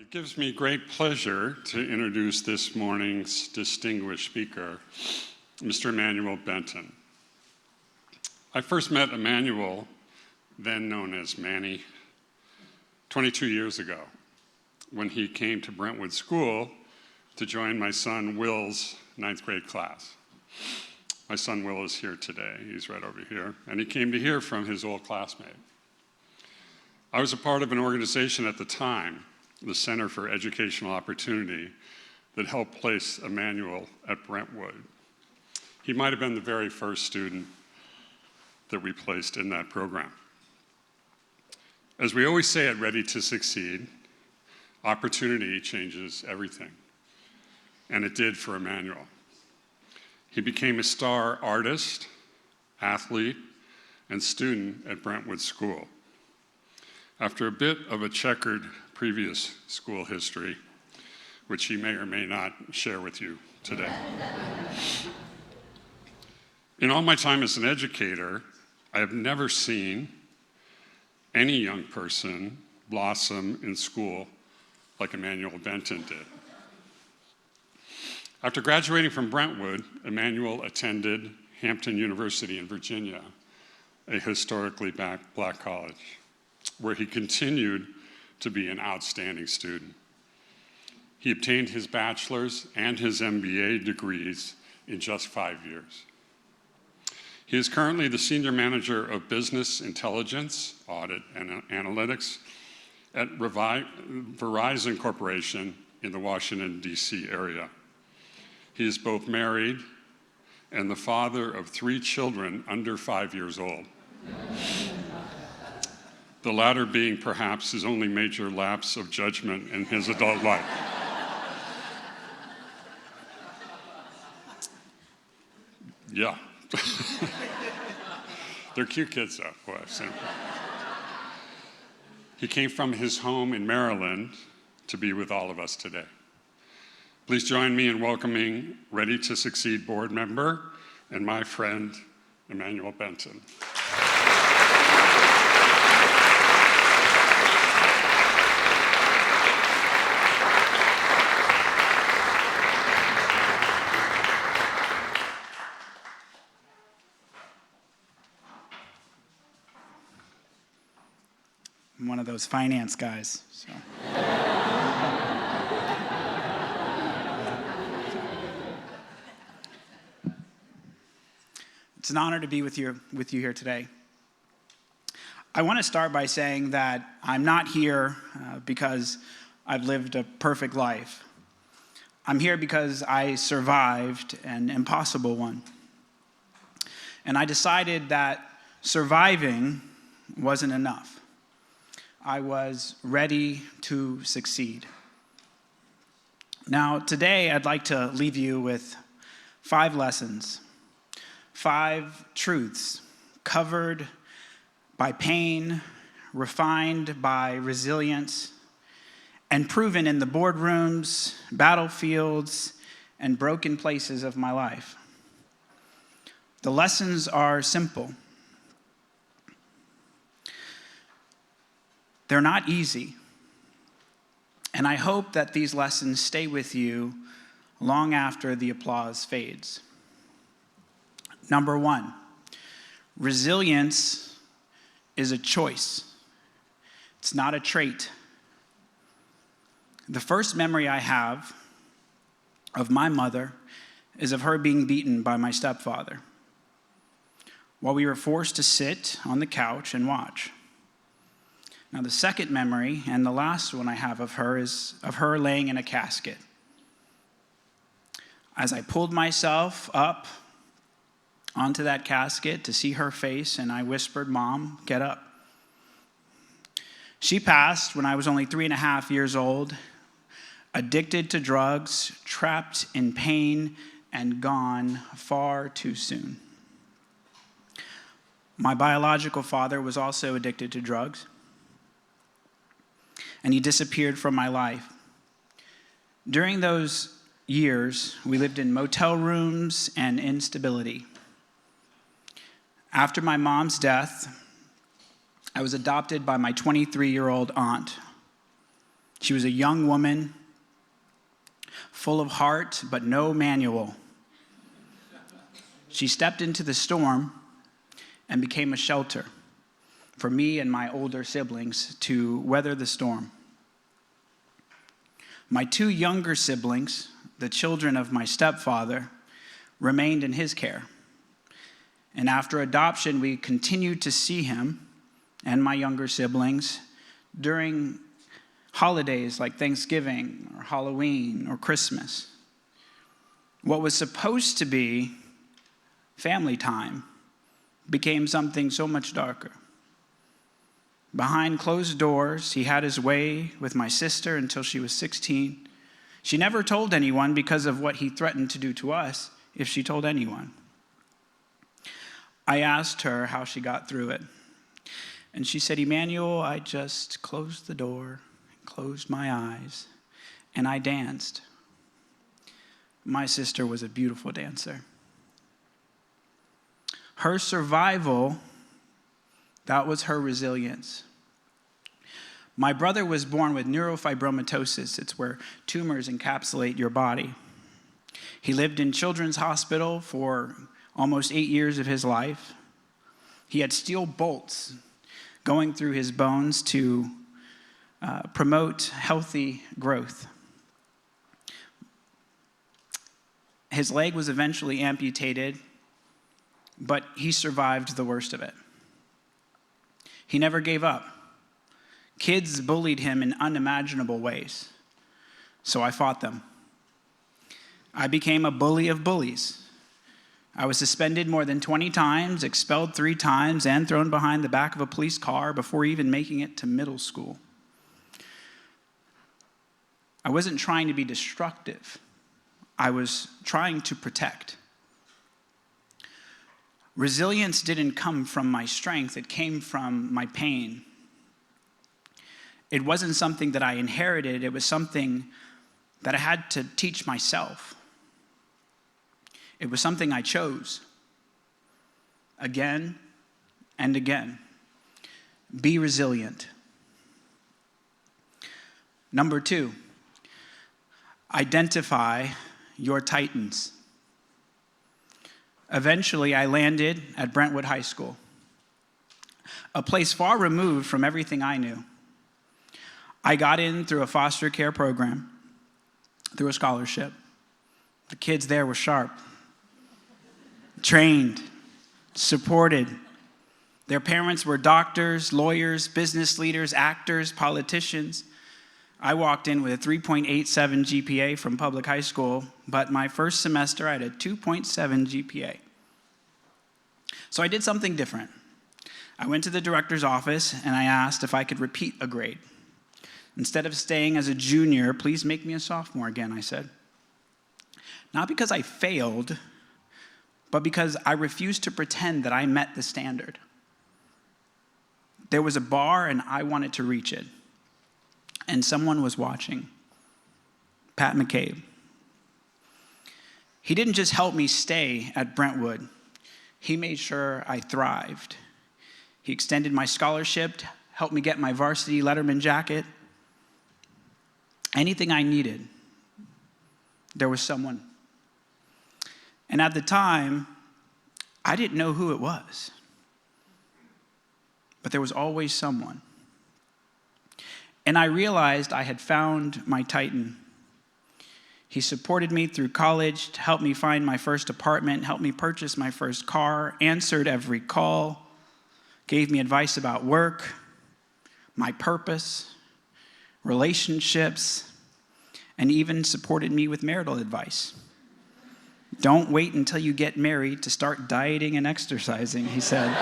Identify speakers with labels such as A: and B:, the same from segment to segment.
A: It gives me great pleasure to introduce this morning's distinguished speaker, Mr. Emmanual Benton. I first met Emmanuel, then known as Manny, 22 years ago, when he came to Brentwood School to join my son Will's 9th grade class. My son Will is here today, he's right over here, and he came to hear from his old classmate. I was a part of an organization at the time, the Center for Educational Opportunity, that helped place Emmanuel at Brentwood. He might have been the very first student that we placed in that program. As we always say at Ready to Succeed, opportunity changes everything, and it did for Emmanuel. He became a star artist, athlete, and student at Brentwood School. After a bit of a checkered previous school history, which he may or may not share with you today. In all my time as an educator, I have never seen any young person blossom in school like Emmanual Benton did. After graduating from Brentwood, Emmanuel attended Hampton University in Virginia, a historically black college, where he continued to be an outstanding student. He obtained his bachelor's and his MBA degrees in just 5 years. He is currently the Senior Manager of Business Intelligence, Audit, and Analytics at Verizon Corporation in the Washington, D.C. area. He is both married and the father of 3 children under 5 years old. The latter being perhaps his only major lapse of judgment in his adult life. Yeah. They're cute kids, though. Boy, I've seen them. He came from his home in Maryland to be with all of us today. Please join me in welcoming Ready to Succeed board member and my friend, Emmanuel Benton.
B: I'm one of those finance guys, so. It's an honor to be with you here today. I want to start by saying that I'm not here because I've lived a perfect life. I'm here because I survived an impossible one. And I decided that surviving wasn't enough. I was ready to succeed. Now, today I'd like to leave you with 5 lessons, 5 truths covered by pain, refined by resilience, and proven in the boardrooms, battlefields, and broken places of my life. The lessons are simple. They're not easy, and I hope that these lessons stay with you long after the applause fades. Number 1, resilience is a choice. It's not a trait. The first memory I have of my mother is of her being beaten by my stepfather while we were forced to sit on the couch and watch. Now, the second memory, and the last one I have of her, is of her laying in a casket. As I pulled myself up onto that casket to see her face, and I whispered, "Mom, get up." She passed when I was only 3.5 years old, addicted to drugs, trapped in pain, and gone far too soon. My biological father was also addicted to drugs, and he disappeared from my life. During those years, we lived in motel rooms and instability. After my mom's death, I was adopted by my 23-year-old aunt. She was a young woman, full of heart, but no manual. She stepped into the storm and became a shelter for me and my older siblings to weather the storm. My two younger siblings, the children of my stepfather, remained in his care. And after adoption, we continued to see him and my younger siblings during holidays like Thanksgiving or Halloween or Christmas. What was supposed to be family time became something so much darker. Behind closed doors, he had his way with my sister until she was 16. She never told anyone because of what he threatened to do to us if she told anyone. I asked her how she got through it. And she said, Emmanuel, I just closed the door, closed my eyes, and I danced. My sister was a beautiful dancer. Her survival, that was her resilience. My brother was born with neurofibromatosis. It's where tumors encapsulate your body. He lived in Children's Hospital for almost 8 years of his life. He had steel bolts going through his bones to promote healthy growth. His leg was eventually amputated, but he survived the worst of it. He never gave up. Kids bullied him in unimaginable ways, so I fought them. I became a bully of bullies. I was suspended more than 20 times, expelled 3 times, and thrown behind the back of a police car before even making it to middle school. I wasn't trying to be destructive. I was trying to protect. Resilience didn't come from my strength, it came from my pain. It wasn't something that I inherited, it was something that I had to teach myself. It was something I chose again and again. Be resilient. Number 2, identify your titans. Eventually, I landed at Brentwood High School, a place far removed from everything I knew. I got in through a foster care program, through a scholarship. The kids there were sharp, trained, supported. Their parents were doctors, lawyers, business leaders, actors, politicians. I walked in with a 3.87 GPA from public high school, but my first semester I had a 2.7 GPA. So I did something different. I went to the director's office and I asked if I could repeat a grade. Instead of staying as a junior, please make me a sophomore again, I said. Not because I failed, but because I refused to pretend that I met the standard. There was a bar and I wanted to reach it. And someone was watching. Pat McCabe. He didn't just help me stay at Brentwood. He made sure I thrived. He extended my scholarship, helped me get my varsity Letterman jacket. Anything I needed, there was someone. And at the time, I didn't know who it was. But there was always someone. And I realized I had found my Titan. He supported me through college, helped me find my first apartment, helped me purchase my first car, answered every call, gave me advice about work, my purpose, relationships, and even supported me with marital advice. Don't wait until you get married to start dieting and exercising, he said.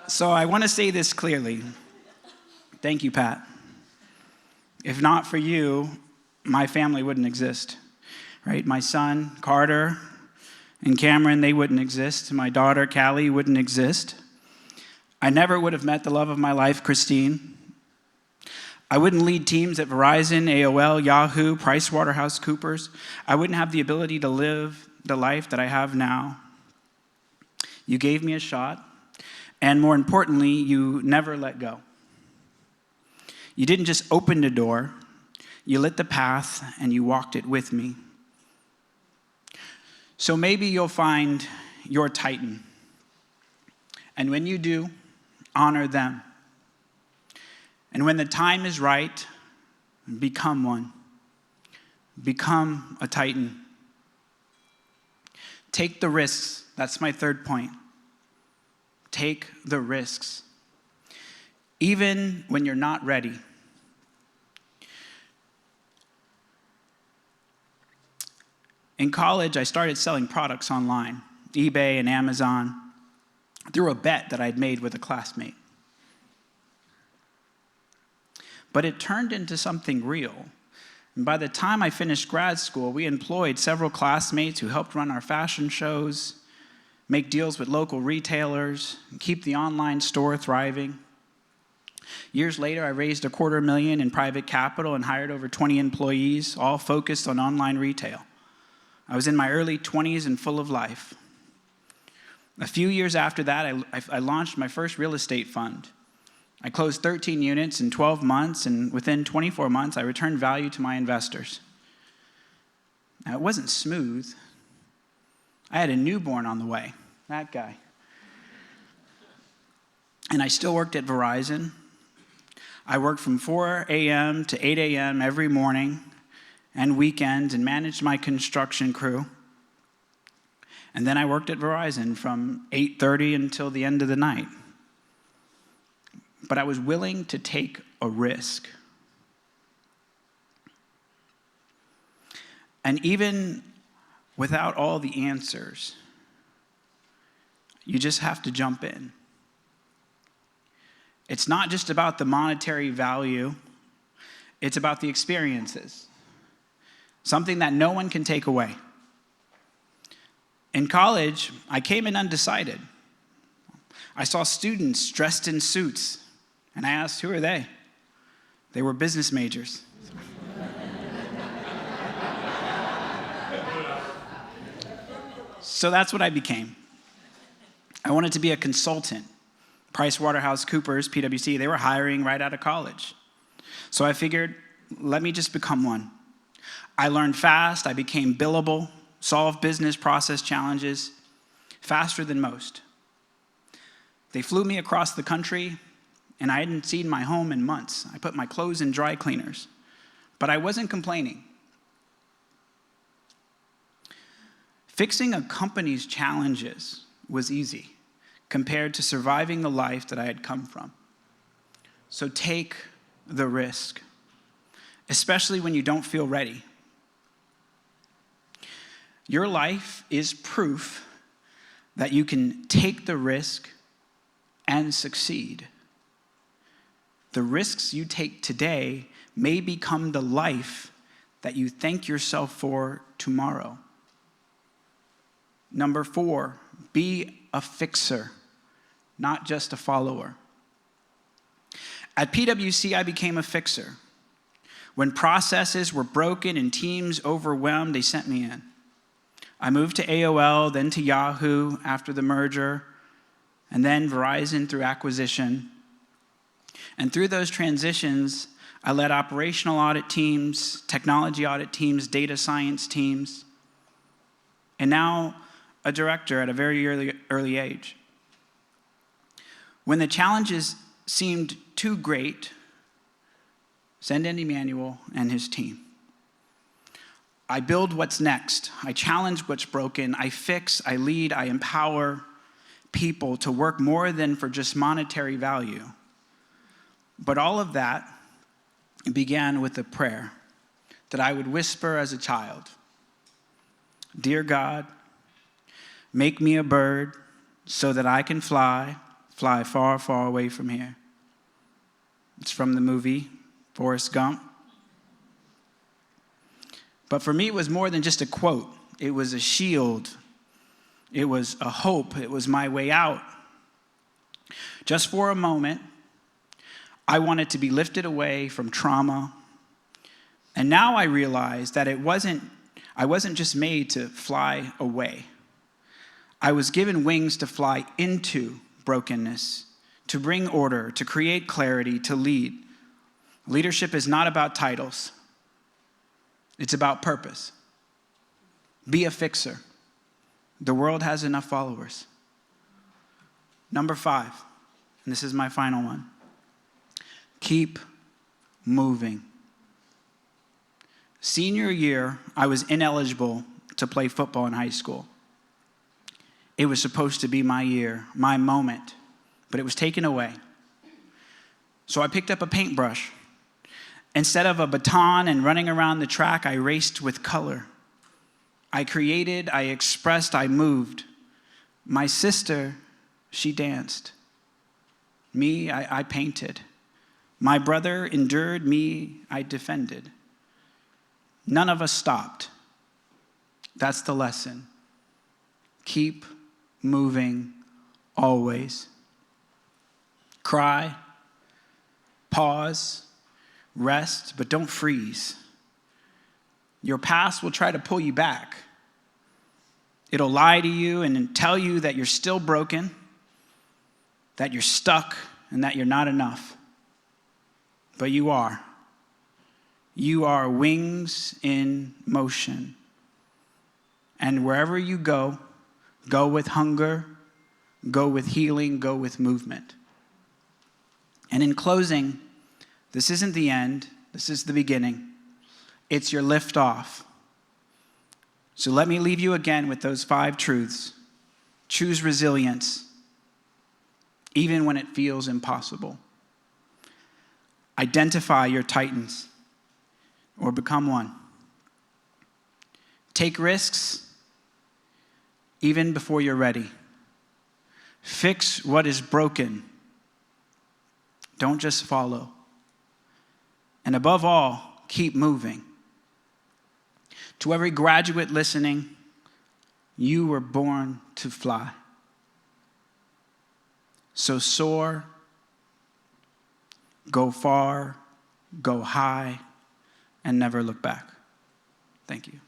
B: So I want to say this clearly. Thank you, Pat. If not for you, my family wouldn't exist, right? My son, Carter, and Cameron, they wouldn't exist. My daughter, Callie, wouldn't exist. I never would have met the love of my life, Christine. I wouldn't lead teams at Verizon, AOL, Yahoo, PricewaterhouseCoopers. I wouldn't have the ability to live the life that I have now. You gave me a shot. And more importantly, you never let go. You didn't just open the door. You lit the path and you walked it with me. So maybe you'll find your Titan. And when you do, honor them. And when the time is right, become one. Become a Titan. Take the risks. That's my third point. Take the risks. Even when you're not ready. In college, I started selling products online, eBay and Amazon, through a bet that I'd made with a classmate. But it turned into something real. And by the time I finished grad school, we employed several classmates who helped run our fashion shows, make deals with local retailers, and keep the online store thriving. Years later, I raised $250,000 in private capital and hired over 20 employees, all focused on online retail. I was in my early 20s and full of life. A few years after that, I launched my first real estate fund. I closed 13 units in 12 months, and within 24 months, I returned value to my investors. Now, it wasn't smooth. I had a newborn on the way, that guy. And I still worked at Verizon. I worked from 4 a.m. to 8 a.m. every morning and weekends and managed my construction crew. And then I worked at Verizon from 8:30 until the end of the night. But I was willing to take a risk. And even without all the answers, you just have to jump in. It's not just about the monetary value, it's about the experiences. Something that no one can take away. In college, I came in undecided. I saw students dressed in suits, and I asked, who are they? They were business majors. So that's what I became. I wanted to be a consultant. PricewaterhouseCoopers, PwC, they were hiring right out of college. So I figured, let me just become one. I learned fast, I became billable, solved business process challenges faster than most. They flew me across the country, and I hadn't seen my home in months. I put my clothes in dry cleaners, but I wasn't complaining. Fixing a company's challenges was easy compared to surviving the life that I had come from. So take the risk, especially when you don't feel ready. Your life is proof that you can take the risk and succeed. The risks you take today may become the life that you thank yourself for tomorrow. Number 4, be a fixer, not just a follower. At PwC, I became a fixer. When processes were broken and teams overwhelmed, they sent me in. I moved to AOL, then to Yahoo after the merger, and then Verizon through acquisition. And through those transitions, I led operational audit teams, technology audit teams, data science teams, and now a director at a very early age. When the challenges seemed too great, send in Emmanuel and his team. I build what's next. I challenge what's broken. I fix, I lead, I empower people to work more than for just monetary value. But all of that began with a prayer that I would whisper as a child. Dear God, make me a bird so that I can fly far, far away from here. It's from the movie Forrest Gump. But for me, it was more than just a quote. It was a shield. It was a hope. It was my way out. Just for a moment, I wanted to be lifted away from trauma. And now I realize that I wasn't just made to fly away. I was given wings to fly into brokenness, to bring order, to create clarity, to lead. Leadership is not about titles. It's about purpose. Be a fixer. The world has enough followers. Number 5, and this is my final one. Keep moving. Senior year, I was ineligible to play football in high school. It was supposed to be my year, my moment, but it was taken away. So I picked up a paintbrush. Instead of a baton and running around the track, I raced with color. I created, I expressed, I moved. My sister, she danced. Me, I painted. My brother endured, me, I defended. None of us stopped. That's the lesson. Keep moving always. Cry, pause, rest, but don't freeze. Your past will try to pull you back. It'll lie to you and tell you that you're still broken, that you're stuck, and that you're not enough. But you are. You are wings in motion. And wherever you go, go with hunger, go with healing, go with movement. And in closing, this isn't the end, this is the beginning. It's your lift off. So let me leave you again with those 5 truths. Choose resilience, even when it feels impossible. Identify your titans, or become one. Take risks, even before you're ready. Fix what is broken. Don't just follow. And above all, keep moving. To every graduate listening, you were born to fly. So soar, go far, go high, and never look back. Thank you.